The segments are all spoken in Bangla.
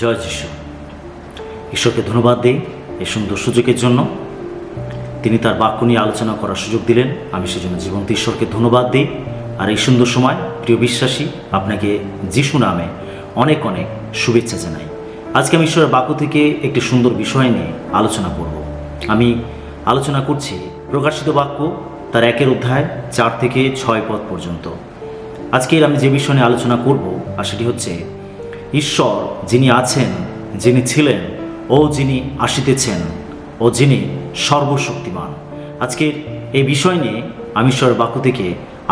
জয় যিশু। ঈশ্বরকে ধন্যবাদ দিই এই সুন্দর সুযোগের জন্য। তিনি তার বাক্য নিয়ে আলোচনা করার সুযোগ দিলেন, আমি সেজন্য জীবন্ত ঈশ্বরকে ধন্যবাদ দিই। আর এই সুন্দর সময় প্রিয় বিশ্বাসী, আপনাকে যিশু নামে অনেক অনেক শুভেচ্ছা জানাই। আজকে আমি ঈশ্বরের বাক্য থেকে একটি সুন্দর বিষয় নিয়ে আলোচনা করব। আমি আলোচনা করছি প্রকাশিত বাক্য তার 1 অধ্যায় 4 থেকে 6 পদ পর্যন্ত। আজকের আমি যে বিষয় নিয়ে আলোচনা করব আর সেটি হচ্ছে ঈশ্বর যিনি আছেন, যিনি ছিলেন ও যিনি আসিতেছেন ও যিনি সর্বশক্তিমান। আজকের এই বিষয় নিয়ে আমি ঈশ্বরের বাক্য থেকে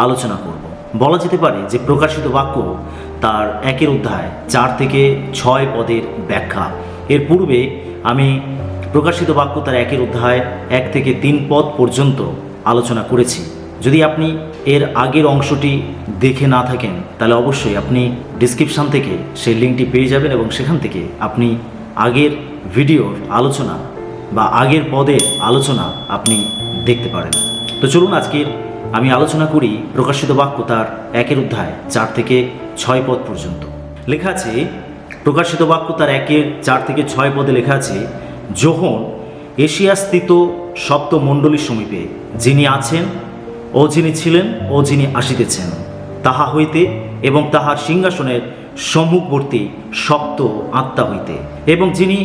আলোচনা করব। বলা যেতে পারে যে প্রকাশিত বাক্য তার 1 অধ্যায় 4 থেকে 6 পদের ব্যাখ্যা। এর পূর্বে আমি প্রকাশিত বাক্য তার 1 অধ্যায় 1 থেকে 3 পদ পর্যন্ত আলোচনা করেছি। যদি আপনি এর আগের অংশটি দেখে না থাকেন তাহলে অবশ্যই আপনি ডিসক্রিপশান থেকে সেই লিঙ্কটি পেয়ে যাবেন এবং সেখান থেকে আপনি আগের ভিডিওর আলোচনা বা আগের পদের আলোচনা আপনি দেখতে পারেন। তো চলুন আজকের আমি আলোচনা করি প্রকাশিত বাক্য তার 1 অধ্যায় 4 থেকে 6 পদ পর্যন্ত। লেখা আছে, প্রকাশিত বাক্য তার 1 4 থেকে 6 পদে লেখা আছে, যখন এশিয়াস্থিত সপ্তমণ্ডলীর সমীপে যিনি আছেন ও যিনি ছিলেন ও যিনি আসিতেছেন তাহা হইতে এবং তাহার সিংহাসনের সম্মুখবর্তী সপ্ত আত্মা হইতে এবং যিনি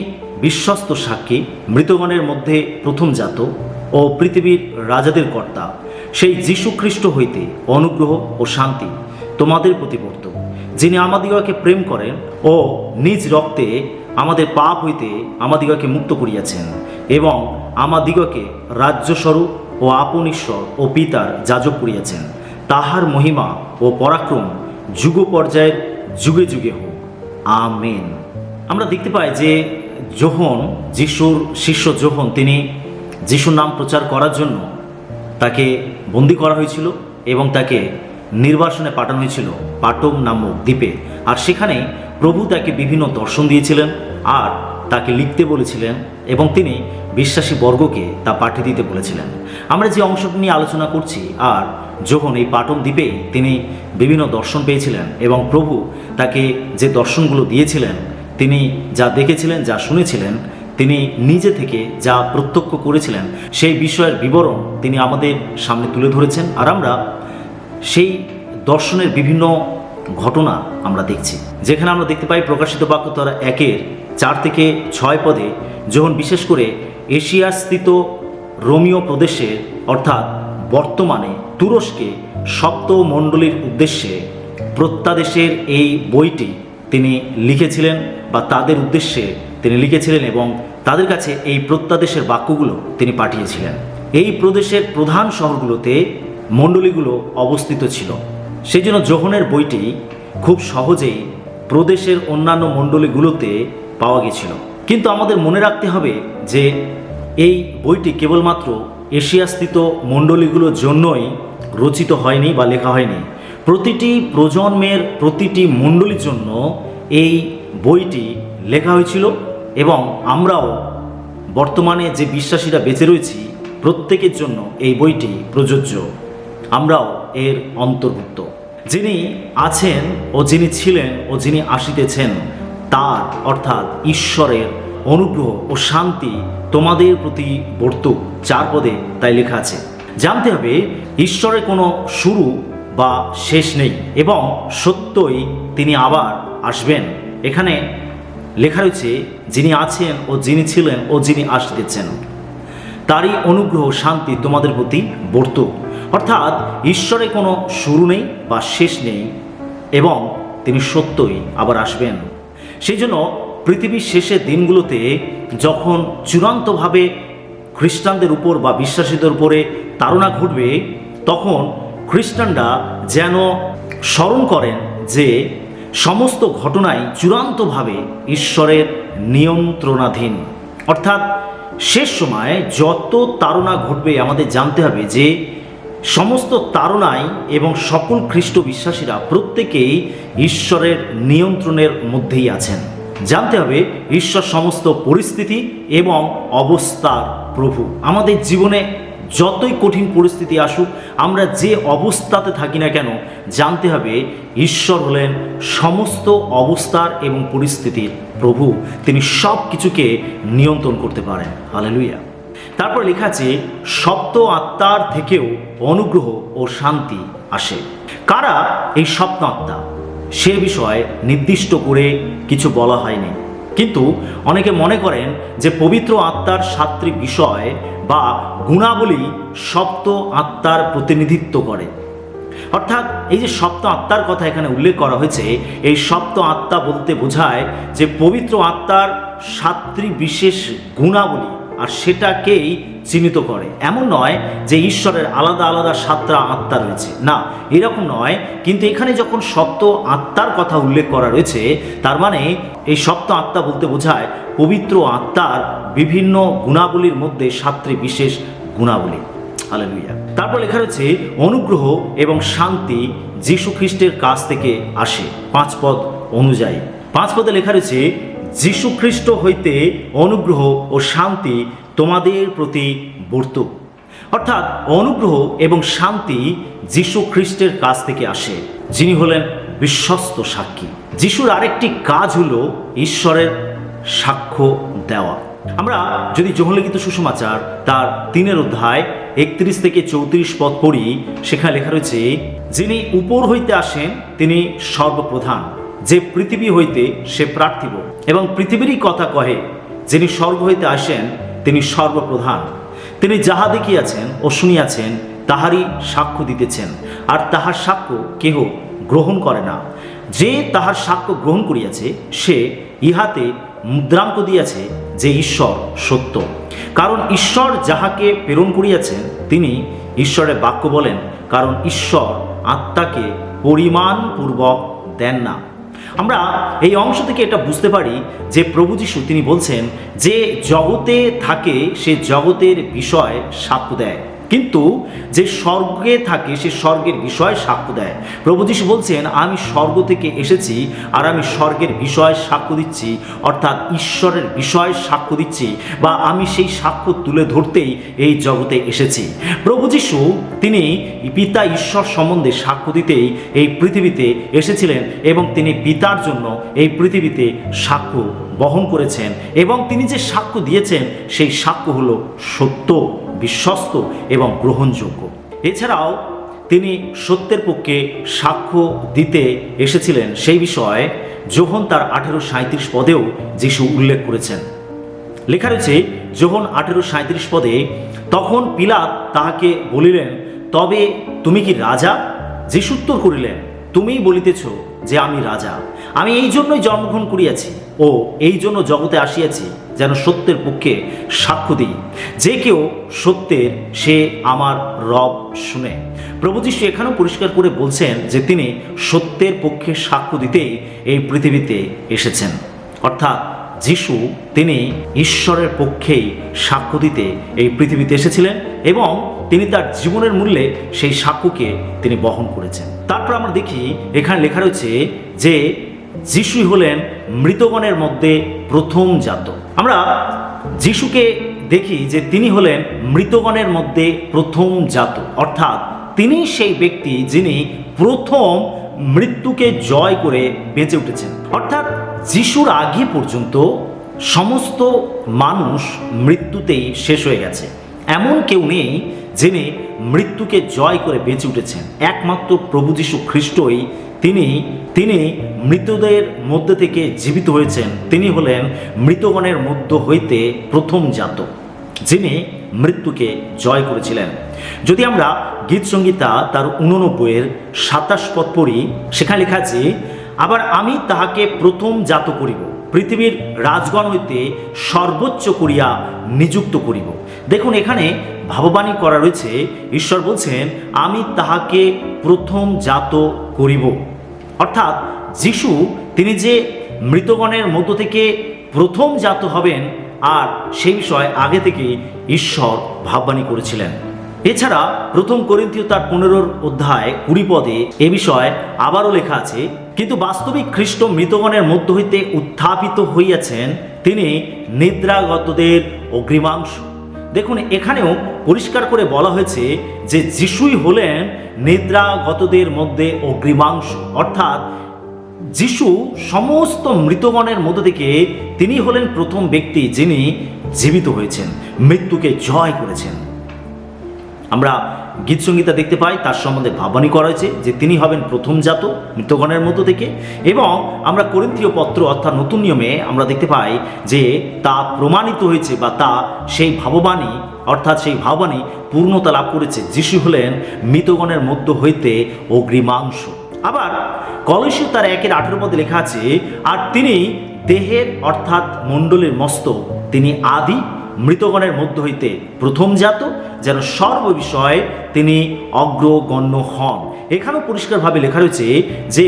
বিশ্বস্ত সাক্ষী, মৃতগণের মধ্যে প্রথমজাত ও পৃথিবীর রাজাদের কর্তা, সেই যীশুখ্রিস্ট হইতে অনুগ্রহ ও শান্তি তোমাদের প্রতি বর্তুক, যিনি আমাদিগকে প্রেম করেন ও নিজ রক্তে আমাদের পাপ হইতে আমাদিগকে মুক্ত করিয়াছেন এবং আমাদিগকে রাজ্যস্বরূপ ও আপন ঈশ্বর ও পিতার যাজক করিয়াছেন। তাহার মহিমা ও পরাক্রম যুগ পর্যায়ের যুগে যুগে হোক, আমেন। আমরা দেখতে পাই যে যখন যিশুর শিষ্য যখন তিনি যিশুর নাম প্রচার করার জন্য তাকে বন্দি করা হয়েছিল এবং তাকে নির্বাসনে পাঠানো হয়েছিল পাটম নামক দ্বীপে। আর সেখানে প্রভু তাকে বিভিন্ন দর্শন দিয়েছিলেন আর তাকে লিখতে বলেছিলেন এবং তিনি বিশ্বাসী বর্গকে তা পাঠিয়ে দিতে বলেছিলেন। আমরা যে অংশটি নিয়ে আলোচনা করছি, আর যখন এই পাটম দ্বীপে তিনি বিভিন্ন দর্শন পেয়েছিলেন এবং প্রভু তাকে যে দর্শনগুলো দিয়েছিলেন, তিনি যা দেখেছিলেন, যা শুনেছিলেন, তিনি নিজে থেকে যা প্রত্যক্ষ করেছিলেন সেই বিষয়ের বিবরণ তিনি আমাদের সামনে তুলে ধরেছেন। আর আমরা সেই দর্শনের বিভিন্ন ঘটনা আমরা দেখছি, যেখানে আমরা দেখতে পাই প্রকাশিত বাক্য তার 1 4 থেকে 6 পদে যখন বিশেষ করে এশিয়াস্থিত রোমীয় প্রদেশের অর্থাৎ বর্তমানে তুরস্কে সপ্তমণ্ডলীর উদ্দেশ্যে প্রত্যাদেশের এই বইটি তিনি লিখেছিলেন বা তাদের উদ্দেশ্যে তিনি লিখেছিলেন এবং তাদের কাছে এই প্রত্যাদেশের বাক্যগুলো তিনি পাঠিয়েছিলেন। এই প্রদেশের প্রধান শহরগুলোতে মণ্ডলীগুলো অবস্থিত ছিল। সেই জন্য যোহনের বইটি খুব সহজেই প্রদেশের অন্যান্য মণ্ডলীগুলোতে পাওয়া গেছিল। কিন্তু আমাদের মনে রাখতে হবে যে এই বইটি কেবলমাত্র এশিয়াস্থিত মণ্ডলীগুলোর জন্যই রচিত হয়নি বা লেখা হয়নি। প্রতিটি প্রজন্মের প্রতিটি মণ্ডলীর জন্য এই বইটি লেখা হয়েছিল এবং আমরাও বর্তমানে যে বিশ্বাসীরা বেঁচে রয়েছি প্রত্যেকের জন্য এই বইটি প্রযোজ্য, আমরাও এর অন্তর্ভুক্ত। যিনি আছেন ও যিনি ছিলেন ও যিনি আসিতেছেন তার অর্থাৎ ঈশ্বরের অনুগ্রহ ও শান্তি তোমাদের প্রতি বর্তুক, 4 পদে তাই লেখা আছে। জানতে হবে ঈশ্বরের কোনো শুরু বা শেষ নেই এবং সত্যই তিনি আবার আসবেন। এখানে লেখা রয়েছে, যিনি আছেন ও যিনি ছিলেন ও যিনি আসিতেছেন তারই অনুগ্রহ শান্তি তোমাদের প্রতি বর্তুক। অর্থাৎ ঈশ্বরের কোনো শুরু নেই বা শেষ নেই এবং তিনি সত্যই আবার আসবেন। সেই জন্য পৃথিবীর শেষের দিনগুলোতে যখন চূড়ান্তভাবে খ্রিস্টানদের উপর বা বিশ্বাসীদের উপরে তাড়না ঘটবে, তখন খ্রিস্টানরা যেন স্মরণ করেন যে সমস্ত ঘটনাই চূড়ান্তভাবে ঈশ্বরের নিয়ন্ত্রণাধীন। অর্থাৎ শেষ সময় যত তাড়না ঘটবে আমাদের জানতে হবে যে সমস্ত তাড়নায় এবং সকল খ্রিস্ট বিশ্বাসীরা প্রত্যেকেই ঈশ্বরের নিয়ন্ত্রণের মধ্যেই আছেন। জানতে হবে ঈশ্বর সমস্ত পরিস্থিতি এবং অবস্থার প্রভু। আমাদের জীবনে যতই কঠিন পরিস্থিতি আসুক, আমরা যে অবস্থাতে থাকি না কেন, জানতে হবে ঈশ্বর হলেন সমস্ত অবস্থার এবং পরিস্থিতির প্রভু। তিনি সব কিছুকে নিয়ন্ত্রণ করতে পারেন। হালেলুয়া। তারপর লেখা আছে, সপ্ত আত্মার থেকেও অনুগ্রহ ও শান্তি আসে। কারা এই সপ্ত আত্মা, সে বিষয়ে নির্দিষ্ট করে কিছু বলা হয়নি, কিন্তু অনেকে মনে করেন যে পবিত্র আত্মার সাত্ত্বিক বিষয় বা গুণাবলী সপ্ত আত্মার প্রতিনিধিত্ব করে। অর্থাৎ এই যে সপ্ত আত্মার কথা এখানে উল্লেখ করা হয়েছে, এই সপ্ত আত্মা বলতে বোঝায় যে পবিত্র আত্মার সাত্ত্বিক বিশেষ গুণাবলী, আর সেটাকেই চিহ্নিত করে। এমন নয় যে ঈশ্বরের আলাদা আলাদা সাতটা আত্মা রয়েছে, না, এরকম নয়। কিন্তু এখানে যখন সপ্ত আত্মার কথা উল্লেখ করা রয়েছে, তার মানে এই সপ্ত আত্মা বলতে বোঝায় পবিত্র আত্মার বিভিন্ন গুণাবলীর মধ্যে সাতটি বিশেষ গুণাবলী। হালেলুয়া। তারপর লেখা রয়েছে, অনুগ্রহ এবং শান্তি যীশু খ্রিস্টের কাছ থেকে আসে। 5 পদ অনুযায়ী 5 পদে লেখা রয়েছে, যীশু খ্রিস্ট হইতে অনুগ্রহ ও শান্তি তোমাদের প্রতি বর্তুক। অর্থাৎ অনুগ্রহ এবং শান্তি যীশু খ্রিস্টের কাছ থেকে আসে, যিনি হলেন বিশ্বস্ত সাক্ষী। যিশুর আরেকটি কাজ হলো ঈশ্বরের সাক্ষ্য দেওয়া। আমরা যদি যোহন লিখিত সুসমাচার তার 3 অধ্যায় 31 থেকে 34 পদ পড়ি, সেখানে লেখা রয়েছে, যিনি উপর হইতে আসেন তিনি সর্বপ্রধান, যে পৃথিবী হইতে সে পার্থিব এবং পৃথিবীরই কথা কহে। যিনি স্বর্গ হইতে আসেন তিনি সর্বপ্রধান। তিনি যাহা দেখিয়াছেন ও শুনিয়াছেন তাহারই সাক্ষ্য দিতেছেন, আর তাহার সাক্ষ্য কেহ গ্রহণ করে না। যে তাহার সাক্ষ্য গ্রহণ করিয়াছে সে ইহাতে মুদ্রাঙ্ক দিয়াছে যে ঈশ্বর সত্য। কারণ ঈশ্বর যাহাকে প্রেরণ করিয়াছেন তিনি ঈশ্বরের বাক্য বলেন, কারণ ঈশ্বর আত্মাকে পরিমাণপূর্বক দেন না। আমরা এই অংশ থেকে এটা বুঝতে পারি যে প্রভু যীশু তিনি বলছেন যে জগতে থাকে সে জগতের বিষয় সাক্ষ্য দেয়, কিন্তু যে স্বর্গে থাকে সে স্বর্গের বিষয় সাক্ষ্য দেয়। প্রভু যীশু বলছেন, আমি স্বর্গ থেকে এসেছি আর আমি স্বর্গের বিষয় সাক্ষ্য দিচ্ছি, অর্থাৎ ঈশ্বরের বিষয় সাক্ষ্য দিচ্ছি, বা আমি সেই সাক্ষ্য তুলে ধরতেই এই জগতে এসেছি। প্রভু যীশু তিনি পিতা ঈশ্বর সম্বন্ধে সাক্ষ্য দিতেই এই পৃথিবীতে এসেছিলেন এবং তিনি পিতার জন্য এই পৃথিবীতে সাক্ষ্য বহন করেছেন, এবং তিনি যে সাক্ষ্য দিয়েছেন সেই সাক্ষ্য হলো সত্য, বিশ্বস্ত এবং গ্রহণযোগ্য। এছাড়াও তিনি সত্যের পক্ষে সাক্ষ্য দিতে এসেছিলেন, সেই বিষয়ে যোহন তার 18:37 পদেও যিশু উল্লেখ করেছেন। লেখা রয়েছে যোহন 18:37 পদে, তখন পিলাত তাহাকে বলিলেন, তবে তুমি কি রাজা? যিশু উত্তর করিলেন, তুমিই বলিতেছ যে আমি রাজা। আমি এই জন্যই জন্মগ্রহণ করিয়াছি ও এই জন্য জগতে আসিয়াছি, যেন সত্যের পক্ষে সাক্ষ্য দিই। যে কেউ সত্যের সে আমার রব শুনে। প্রভু যীশু এখানেও পরিষ্কার করে বলছেন যে তিনি সত্যের পক্ষে সাক্ষ্য দিতেই এই পৃথিবীতে এসেছেন। অর্থাৎ যিশু তিনি ঈশ্বরের পক্ষেই সাক্ষ্য দিতে এই পৃথিবীতে এসেছিলেন এবং তিনি তার জীবনের মূল্যে সেই সাক্ষ্যকে তিনি বহন করেছেন। তারপর আমরা দেখি এখানে লেখা রয়েছে যে যিশুই হলেন মৃতগণের মধ্যে প্রথম জাত। আমরা যিশুকে দেখি যে তিনি হলেন মৃতগণের মধ্যে প্রথম জাত, অর্থাৎ তিনি সেই ব্যক্তি যিনি প্রথম মৃত্যুকে জয় করে বেঁচে উঠেছেন। অর্থাৎ যিশুর আগে পর্যন্ত সমস্ত মানুষ মৃত্যুতেই শেষ হয়ে গেছে, এমন কেউ নেই যিনি মৃত্যুকে জয় করে বেঁচে উঠেছেন। একমাত্র প্রভু যীশু খ্রিস্টই তিনি মৃতদের মধ্যে থেকে জীবিত হয়েছেন। তিনি হলেন মৃতগণের মধ্য হইতে প্রথম জাত, যিনি মৃত্যুকে জয় করেছিলেন। যদি আমরা গীত সংহিতা তার 89-27 পদ পড়ি, সেখানে লেখা আছে, আবার আমি তাহাকে প্রথম জাত করিব, পৃথিবীর রাজগণ হইতে সর্বোচ্চ করিয়া নিযুক্ত করিব। দেখুন এখানে ভাববাণী করা রয়েছে, ঈশ্বর বলছেন আমি তাহাকে প্রথম জাত করিব। অর্থাৎ যিশু তিনি যে মৃতগণের মধ্য থেকে প্রথম জাত হবেন, আর সেই বিষয় আগে থেকে ঈশ্বর ভাববাণী করেছিলেন। এছাড়া প্রথম করিন্থীয় তার 15 অধ্যায় 20 পদে এ বিষয়ে আবারও লেখা আছে, কিন্তু বাস্তবিক খ্রিস্ট মৃতগণের মধ্য হইতে উত্থাপিত হইয়াছেন, তিনি নিদ্রাগতদের অগ্রিমাংশ। দেখুন, এখানেও পরিষ্কার করে বলা হয়েছে যে যিশুই হলেন নিদ্রাগতদের মধ্যে অগ্রিমাংশ, অর্থাৎ যিশু সমস্ত মৃতগণের মধ্য থেকে তিনি হলেন প্রথম ব্যক্তি যিনি জীবিত হয়েছেন, মৃত্যুকে জয় করেছেন। আমরা গীতসংগীতা দেখতে পাই, তার সম্বন্ধে ভাববাণী করা হয়েছে যে তিনি হবেন প্রথমজাত মৃতগণের মধ্য থেকে। এবং আমরা করিন্থীয় পত্র অর্থাৎ নতুন নিয়মে আমরা দেখতে পাই যে তা প্রমাণিত হয়েছে বা তা সেই ভাববাণী অর্থাৎ সেই ভাববাণী পূর্ণতা লাভ করেছে, যিশু হলেন মৃতগণের মধ্য হইতে অগ্রিমাংশ। আবার কলসীয় তার 1:18 পদে লেখা আছে, আর তিনি দেহের অর্থাৎ মণ্ডলীর মস্তক, তিনি আদি মৃতগণের মধ্য হইতে প্রথমজাত, যেন সর্ববিষয়ে তিনি অগ্রগণ্য হন। এখানেও পরিষ্কারভাবে লেখা রয়েছে যে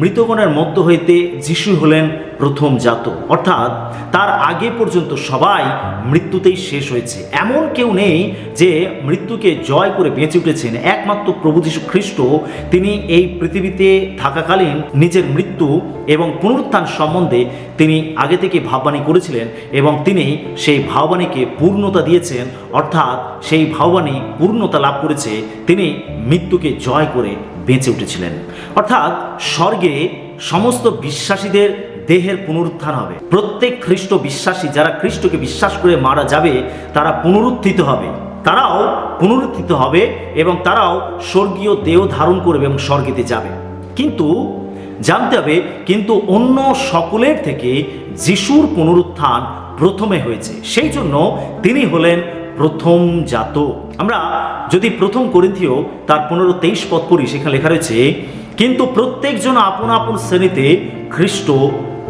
মৃতগণের মধ্য হইতে যিশু হলেন প্রথমজাত, অর্থাৎ তার আগে পর্যন্ত সবাই মৃত্যুতেই শেষ হয়েছে। এমন কেউ নেই যে মৃত্যুকে জয় করে বেঁচে উঠেছেন। একমাত্র প্রভু যীশু খ্রিস্ট তিনি এই পৃথিবীতে থাকাকালীন নিজের মৃত্যু এবং পুনরুত্থান সম্বন্ধে তিনি আগে থেকে ভাববাণী করেছিলেন এবং তিনি সেই ভাববাণীকে পূর্ণতা দিয়েছেন, অর্থাৎ সেই ভাববাণী পূর্ণতা লাভ করেছে। তিনি মৃত্যুকে জয় করে বেঁচে উঠেছিলেন, অর্থাৎ স্বর্গে সমস্ত বিশ্বাসীদের দেহের পুনরুত্থান হবে। প্রত্যেক খ্রিস্ট বিশ্বাসী যারা খ্রিস্টকে বিশ্বাস করে মারা যাবে তারা পুনরুত্থিত হবে, তারাও পুনরুত্থিত হবে এবং তারাও স্বর্গীয় দেহ ধারণ করবে এবং স্বর্গেতে যাবে। কিন্তু জানতে হবে, কিন্তু অন্য সকলের থেকে যিশুর পুনরুত্থান প্রথমে হয়েছে, সেই জন্য তিনি হলেন প্রথম জাত। আমরা যদি প্রথম করিন্থীয় তার 15:23 পদ পড়ি, সেখানে লেখা রয়েছে, কিন্তু প্রত্যেকজন আপন আপন শ্রেণীতে খ্রিস্ট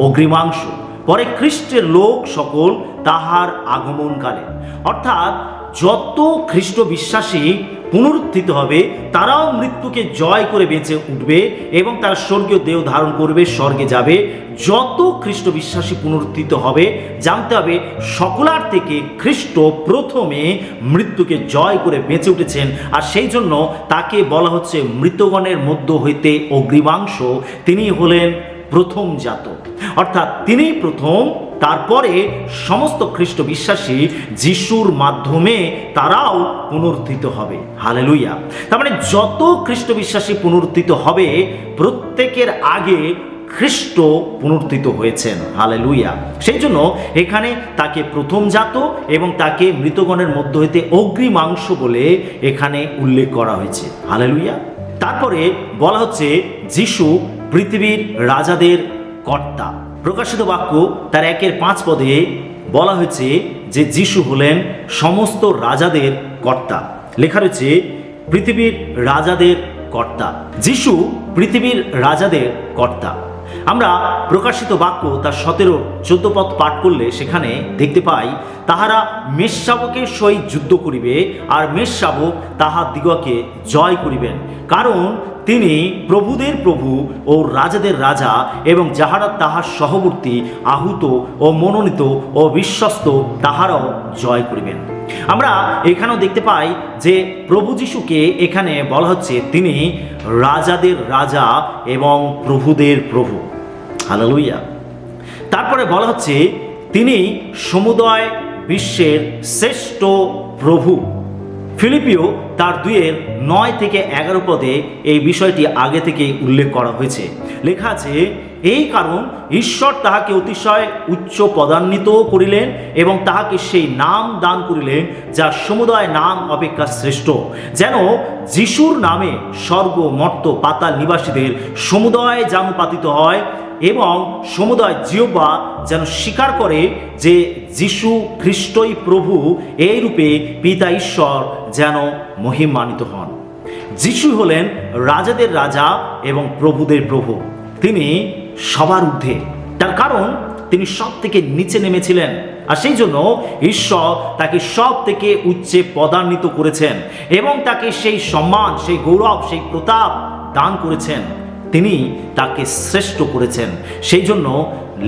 অগ্রিমাংশ, পরে খ্রিস্টের লোক সকল তাহার আগমনকালে। অর্থাৎ যত খ্রিস্ট বিশ্বাসী পুনরুত্থিত হবে তারাও মৃত্যুকে জয় করে বেঁচে উঠবে এবং তারা স্বর্গীয় দেহ ধারণ করবে, স্বর্গে যাবে। যত খ্রিস্ট বিশ্বাসী পুনরুত্থিত হবে, জানতে হবে সকলার থেকে খ্রিস্ট প্রথমে মৃত্যুকে জয় করে বেঁচে উঠেছেন, আর সেই জন্য তাকে বলা হচ্ছে মৃতগণের মধ্য হইতে অগ্রিমাংশ। তিনি হলেন প্রথম জাত, অর্থাৎ তিনি প্রথম, তারপরে সমস্ত খ্রিস্ট বিশ্বাসী যিশুর মাধ্যমে তারাও পুনরুত্থিত হবে। হালেলুয়া। তার মানে যত খ্রিস্ট বিশ্বাসী পুনরুত্থিত হবে প্রত্যেকের আগে খ্রিস্ট পুনরুত্থিত হয়েছেন। হালেলুয়া। সেই জন্য এখানে তাকে প্রথমজাত এবং তাকে মৃতগণের মধ্য হইতে অগ্রিমাংশ বলে এখানে উল্লেখ করা হয়েছে। হালেলুয়া। তারপরে বলা হচ্ছে যিশু পৃথিবীর রাজাদের কর্তা। প্রকাশিত বাক্য তার 1:5 পদে বলা হয়েছে যে যিশু হলেন সমস্ত রাজাদের কর্তা। লেখা রয়েছে পৃথিবীর রাজাদের কর্তা। যিশু পৃথিবীর রাজাদের কর্তা। আমরা প্রকাশিত বাক্য তার 17-14 পদ পাঠ করলে সেখানে দেখতে পাই, তাহারা মেষশাবকের সহিত যুদ্ধ করিবে আর মেষশাবক তাহার দিগকে জয় করিবেন, কারণ তিনি প্রভুদের প্রভু ও রাজাদের রাজা এবং যাহারা তাহার সহবর্তী আহুত ও মনোনীত ও বিশ্বস্ত তাহারাও জয় করিবেন। আমরা এখানেও দেখতে পাই যে প্রভু যিশুকে এখানে বলা হচ্ছে তিনি রাজাদের রাজা এবং প্রভুদের প্রভু। হালেলুয়া। তারপরে বলা হচ্ছে তিনি সমুদয় বিশ্বের শ্রেষ্ঠ প্রভু। ফিলিপিও তার 2:9-11 পদে এই বিষয়টি আগে থেকে উল্লেখ করা হয়েছে। লেখা আছে, এই কারণ ঈশ্বর তাহাকে অতিশয় উচ্চ পদান্বিত করিলেন এবং তাহাকে সেই নাম দান করিলেন যা সমুদয় নাম অপেক্ষা শ্রেষ্ঠ, যেন যিশুর নামে স্বর্গ মর্ত পাতাল নিবাসীদের সমুদয় জানুপাতিত হয় এবং সমুদয় জিহ্বা যেন স্বীকার করে যে যিশু খ্রিস্টই প্রভু, এই রূপে পিতা ঈশ্বর যেন মহিমান্বিত হন। যিশু হলেন রাজাদের রাজা এবং প্রভুদের প্রভু। তিনি সবার ঊর্ধ্বে, তার কারণ তিনি সব থেকে নিচে নেমেছিলেন, আর সেই জন্য ঈশ্বর তাকে সব থেকে উচ্চে পদান্বিত করেছেন এবং তাকে সেই সম্মান, সেই গৌরব, সেই প্রতাপ দান করেছেন। তিনি তাকে শ্রেষ্ঠ করেছেন। সেই জন্য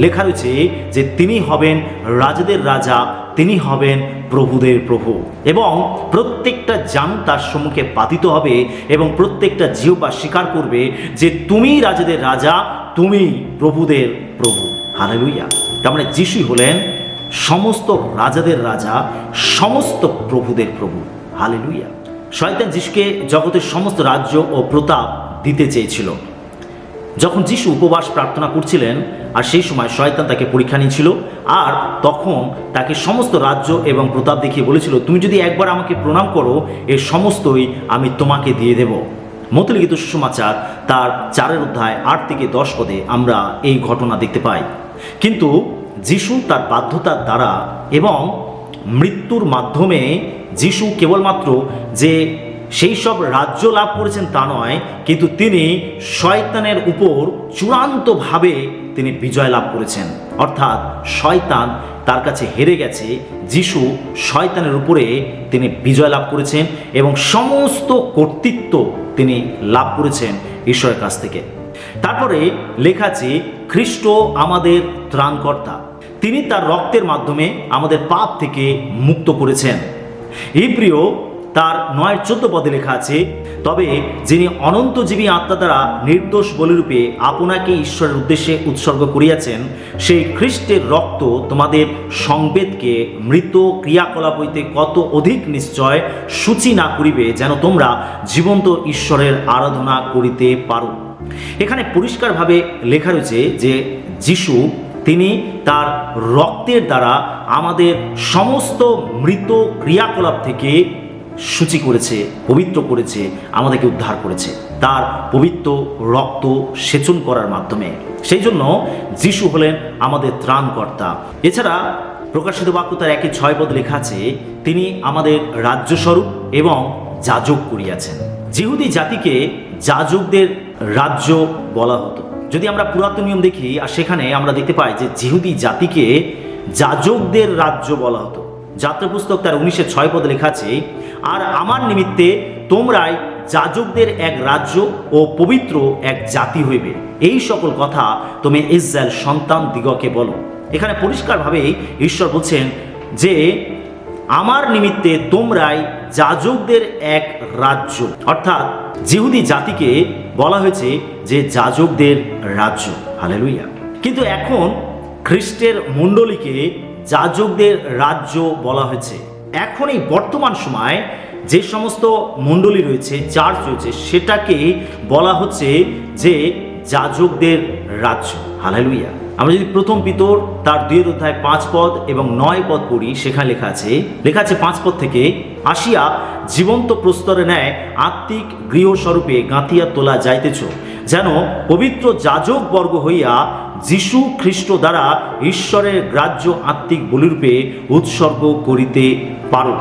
লেখা রয়েছে যে তিনি হবেন রাজাদের রাজা, তিনি হবেন প্রভুদের প্রভু, এবং প্রত্যেকটা জান তার সম্মুখে পাতিত হবে এবং প্রত্যেকটা জিহ্বা স্বীকার করবে যে তুমি রাজাদের রাজা, তুমি প্রভুদের প্রভু। হালেলুয়া। তার মানে যিশু হলেন সমস্ত রাজাদের রাজা, সমস্ত প্রভুদের প্রভু। হালেলুয়া। শয়তান যিশুকে জগতের সমস্ত রাজ্য ও প্রতাপ দিতে চেয়েছিল। যখন যিশু উপবাস প্রার্থনা করছিলেন আর সেই সময় শয়তান তাকে পরীক্ষা নিয়েছিল, আর তখন তাকে সমস্ত রাজ্য এবং প্রতাপ দেখিয়ে বলেছিল, তুমি যদি একবার আমাকে প্রণাম করো, এর সমস্তই আমি তোমাকে দিয়ে দেব। মতে লিখিত সুসমাচার তার 4 অধ্যায় 8 থেকে 10 পদে আমরা এই ঘটনা দেখতে পাই। কিন্তু যিশু তার বাধ্যতার দ্বারা এবং মৃত্যুর মাধ্যমে যিশু কেবলমাত্র যে সেই সব রাজ্য লাভ করেছেন তা নয়, কিন্তু তিনি শয়তানের উপর চূড়ান্তভাবে তিনি বিজয় লাভ করেছেন। অর্থাৎ শয়তান তার কাছে হেরে গেছে, যিশু শয়তানের উপরে তিনি বিজয় লাভ করেছেন এবং সমস্ত কর্তৃত্ব তিনি লাভ করেছেন ঈশ্বরের কাছ থেকে। তারপরে লেখা আছে, খ্রিস্ট আমাদের ত্রাণকর্তা, তিনি তার রক্তের মাধ্যমে আমাদের পাপ থেকে মুক্ত করেছেন। ইব্রিয় তার 9:14 পদে লেখা আছে, তবে যিনি অনন্তজীবী আত্মা দ্বারা নির্দোষ বলিরূপে আপনাকে ঈশ্বরের উদ্দেশ্যে উৎসর্গ করিয়াছেন, সেই খ্রিস্টের রক্ত তোমাদের সংবেদকে মৃত ক্রিয়াকলাপ হইতে কত অধিক নিশ্চয় সূচি না করিবে, যেন তোমরা জীবন্ত ঈশ্বরের আরাধনা করিতে পারো। এখানে পরিষ্কারভাবে লেখা রয়েছে যে যিশু তিনি তার রক্তের দ্বারা আমাদের সমস্ত মৃত ক্রিয়াকলাপ থেকে সূচি করেছে, পবিত্র করেছে, আমাদেরকে উদ্ধার করেছে তার পবিত্র রক্ত সেচন করার মাধ্যমে। সেই জন্য যিশু হলেন আমাদের ত্রাণকর্তা। এছাড়া প্রকাশিত বাক্য তার 1:6 পদ লেখা আছে, তিনি আমাদের রাজ্যস্বরূপ এবং যাজক করিয়াছেন। যিহুদি জাতিকে যাজকদের রাজ্য বলা হতো। যদি আমরা পুরাতন নিয়ম দেখি, আর সেখানে আমরা দেখতে পাই যে যিহুদি জাতিকে যাজকদের রাজ্য বলা হতো। যাত্রা পুস্তক তার 19:6 পদে লেখা আছে, আর আমার নিমিত্তে তোমরাই যাজকদের এক রাজ্য ও পবিত্র এক জাতি হইবে, এই সকল কথা তুমি ইসরায়েল সন্তান দিগকে বলো। এখানে পরিষ্কারভাবে ঈশ্বর বলছেন যে আমার নিমিত্তে তোমরাই যাজকদের এক রাজ্য, অর্থাৎ যিহুদি জাতিকে বলা হয়েছে যে যাজকদের রাজ্য। হালেলুয়া। কিন্তু এখন খ্রিস্টের মণ্ডলীকে যাজকদের রাজ্য বলা হয়েছে। এখন এই বর্তমান সময় যে সমস্ত মণ্ডলী রয়েছে, চার্চ রয়েছে, সেটাকে বলা হচ্ছে যে যাজকদের রাজ্য। হালেলুয়া। আমরা যদি প্রথম পিতর তার 2 অধ্যায় 5 পদ এবং 9 পদ পড়ি, সেখানে লেখা আছে 5 পদ থেকে, আসিয়া জীবন্ত প্রস্তরে ন্যায় আত্মিক গৃহস্বরূপে গাঁথিয়া তোলা যাইতেছ, যেন পবিত্র যাজক বর্গ হইয়া যিশু খ্রিস্ট দ্বারা ঈশ্বরের গ্রাহ্য আত্মিক বলিরূপে উৎসর্গ করিতে পারো।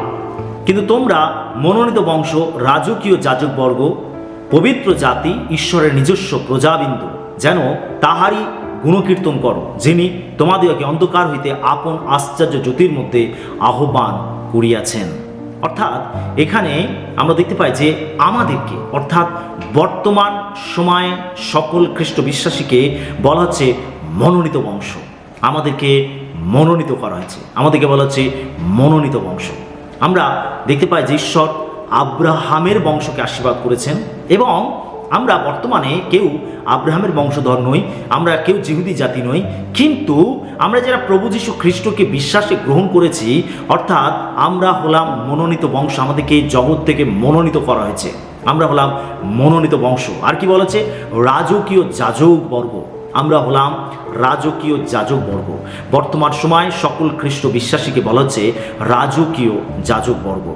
কিন্তু তোমরা মনোনীত বংশ, রাজকীয় যাজক বর্গ, পবিত্র জাতি, ঈশ্বরের নিজস্ব প্রজাবিন্দু, যেন তাহারই গুণকীর্তন করো, যিনি তোমাদেরকে অন্ধকার হইতে আপন আশ্চর্য জ্যোতির মধ্যে আহ্বান করিয়াছেন। অর্থাৎ এখানে আমরা দেখতে পাই যে আমাদেরকে, অর্থাৎ বর্তমান সময়ে সকল খ্রিস্ট বিশ্বাসীকে বলা হচ্ছে মনোনীত বংশ। আমাদেরকে মনোনীত করা হয়েছে, আমাদেরকে বলা হচ্ছে মনোনীত বংশ। আমরা দেখতে পাই যে ঈশ্বর আব্রাহামের বংশকে আশীর্বাদ করেছেন, এবং আমরা বর্তমানে কেউ আব্রাহামের বংশধর নই, আমরা কেউ যিহুদি জাতি নই, কিন্তু আমরা যারা প্রভু যীশু খ্রিস্টকে বিশ্বাসে গ্রহণ করেছি, অর্থাৎ আমরা হলাম মনোনীত বংশ। আমাদেরকে এই জগৎ থেকে মনোনীত করা হয়েছে, আমরা হলাম মনোনীত বংশ। আর কি বলা হচ্ছে? রাজকীয় যাজক বর্গ। আমরা হলাম রাজকীয় যাজক বর্গ। বর্তমান সময় সকল খ্রিস্ট বিশ্বাসীকে বলা হচ্ছে রাজকীয় যাজক বর্গ।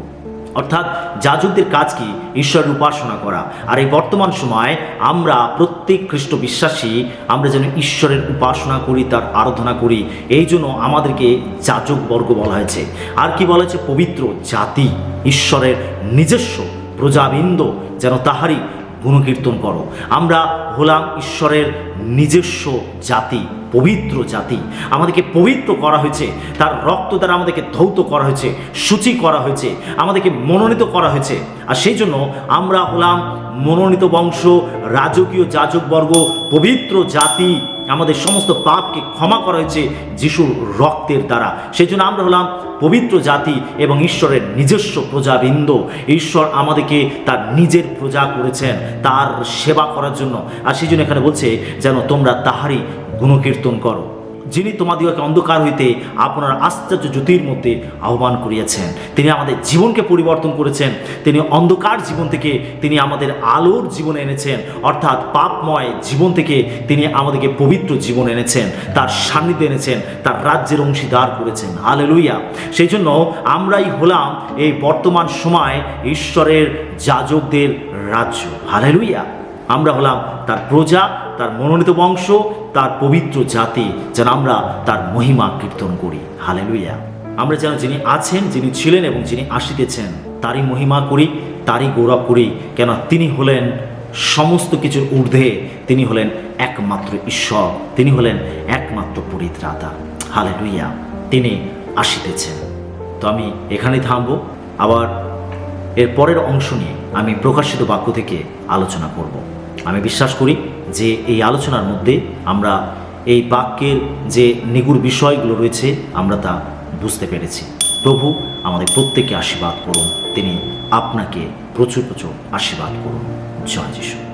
অর্থাৎ যাজকদের কাজ কি? ঈশ্বরের উপাসনা করা। আর এই বর্তমান সময় আমরা প্রত্যেক খ্রিস্ট বিশ্বাসী আমরা যেন ঈশ্বরের উপাসনা করি, তার আরাধনা করি, এই জন্য আমাদেরকে যাজক বর্গ বলা হয়েছে। আর কি বলা হয়েছে? পবিত্র জাতি, ঈশ্বরের নিজস্ব প্রজাবৃন্দ, যেন তাহারই গুণকীর্তন করো। আমরা হলাম ঈশ্বরের নিজস্ব জাতি, পবিত্র জাতি। আমাদেরকে পবিত্র করা হয়েছে, তার রক্ত দ্বারা আমাদেরকে ধৌত করা হয়েছে, সূচি করা হয়েছে, আমাদেরকে মনোনীত করা হয়েছে। আর সেই জন্য আমরা হলাম মনোনীত বংশ, রাজকীয় যাজকবর্গ, পবিত্র জাতি। আমাদের সমস্ত পাপকে ক্ষমা করা হয়েছে যিশুর রক্তের দ্বারা। সেই জন্য আমরা হলাম পবিত্র জাতি এবং ঈশ্বরের নিজস্ব প্রজাবৃন্দ। ঈশ্বর আমাদেরকে তার নিজের প্রজা করেছেন তার সেবা করার জন্য। আর সেই জন্য এখানে বলছে যেন তোমরা তাহারই গুণকীর্তন করো। যিনি তোমাদিগকে অন্ধকার হইতে আপনার আশ্চর্য জ্যোতির মধ্যে আহ্বান করিয়াছেন। তিনি আমাদের জীবনকে পরিবর্তন করেছেন। তিনি অন্ধকার জীবন থেকে তিনি আমাদের আলোর জীবন এনেছেন, অর্থাৎ পাপময় জীবন থেকে তিনি আমাদেরকে পবিত্র জীবন এনেছেন, তার সান্নিধ্যে এনেছেন, তার রাজ্যের অংশীদার করেছেন। হালেলুয়া। সেই জন্য আমরাই হলাম এই বর্তমান সময় ঈশ্বরের যাজকদের রাজ্য। হালেলুয়া। আমরা হলাম তার প্রজা, তার মনোনীত বংশ, তার পবিত্র জাতি, যেন আমরা তার মহিমা কীর্তন করি। হালেলুয়া। আমরা যেন যিনি আছেন, যিনি ছিলেন এবং যিনি আসিতেছেন তারই মহিমা করি, তারই গৌরব করি, কেন তিনি হলেন সমস্ত কিছুর ঊর্ধ্বে। তিনি হলেন একমাত্র ঈশ্বর, তিনি হলেন একমাত্র পরিত্রাতা। হালেলুয়া। তিনি আসিতেছেন। তো আমি এখানেই থামবো। আবার এর পরের অংশ নিয়ে আমি প্রকাশিত বাক্য থেকে আলোচনা করব। আমি বিশ্বাস করি যে এই আলোচনার মধ্যে আমরা এই বাক্যের যে নিগুড় বিষয়গুলো রয়েছে আমরা তা বুঝতে পেরেছি। প্রভু আমাদের প্রত্যেককে আশীর্বাদ করুন। তিনি আপনাকে প্রচুর প্রচুর আশীর্বাদ করুন। জয় যিশু।